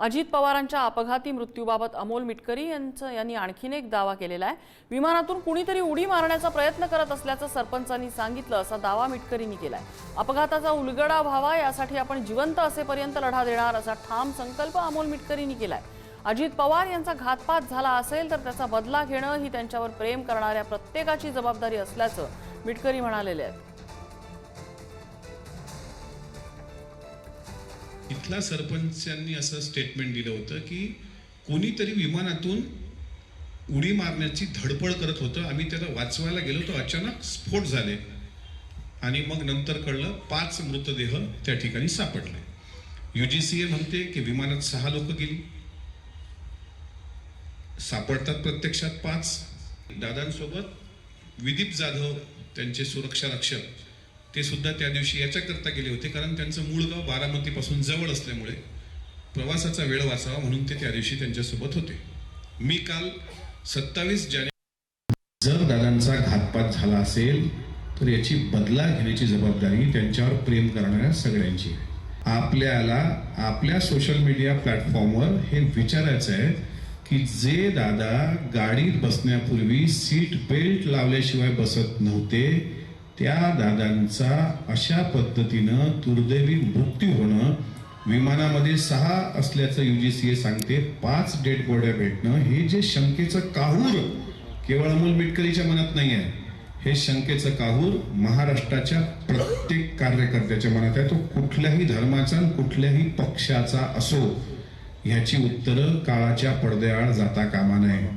अजित पवारांच्या अपघाती मृत्यूबाबत अमोल मिटकरी यांनी आणखीन एक दावा केलेला आहे। विमानातून कुणीतरी उडी मारण्याचा प्रयत्न करत असल्याचं सरपंचांनी सांगितलं, असा दावा मिटकरींनी केलाय। अपघाताचा उलगडा व्हावा यासाठी आपण जिवंत असेपर्यंत लढा देणार असा ठाम संकल्प अमोल मिटकरींनी केलाय। अजित पवार यांचा घातपात झाला असेल तर त्याचा बदला घेणं ही त्यांच्यावर प्रेम करणाऱ्या प्रत्येकाची जबाबदारी असल्याचं मिटकरी म्हणालेले आहेत। इथला सरपंचांनी असं स्टेटमेंट दिलं होतं की कोणीतरी विमानातून उडी मारण्याची धडपड करत होतं, आम्ही त्याला वाचवायला गेलो तो अचानक स्फोट झाले आणि मग नंतर कळलं 5 मृतदेह त्या ठिकाणी सापडले। UGCA म्हणते की विमानात 6 लोक गेली, सापडतात प्रत्यक्षात 5। दादांसोबत विदीप जाधव त्यांचे सुरक्षा रक्षक ते सुद्धा त्या दिवशी याच्याकरता गेले होते कारण त्यांचं मूळ गाव बारामतीपासून जवळ असल्यामुळे प्रवासाचा वेळ वाचावा म्हणून ते त्या दिवशी त्यांच्यासोबत होते। मी काल 27 जानेवारी जर दादांचा घातपात झाला असेल तर याची बदला घेण्याची जबाबदारी त्यांच्यावर प्रेम करणाऱ्या सगळ्यांची आहे। आपल्याला आपल्या सोशल मीडिया प्लॅटफॉर्मवर हे विचारायचं आहे की जे दादा गाडीत बसण्यापूर्वी सीट बेल्ट लावल्याशिवाय बसत नव्हते त्या दादांचा अशा पद्धतीनं दुर्दैवी मृत्यू होणं, विमानामध्ये 6 असल्याचं UGCA सांगते, 5 डेड बॉड्या भेटणं, हे जे शंकेचं काहूर केवळ अमोल मिटकरीच्या मनात नाही आहे, हे शंकेचं काहूर महाराष्ट्राच्या प्रत्येक कार्यकर्त्याच्या मनात आहे। तो कुठल्याही धर्माचा कुठल्याही पक्षाचा असो, ह्याची उत्तरं काळाच्या पडद्याआड जाता कामा नये।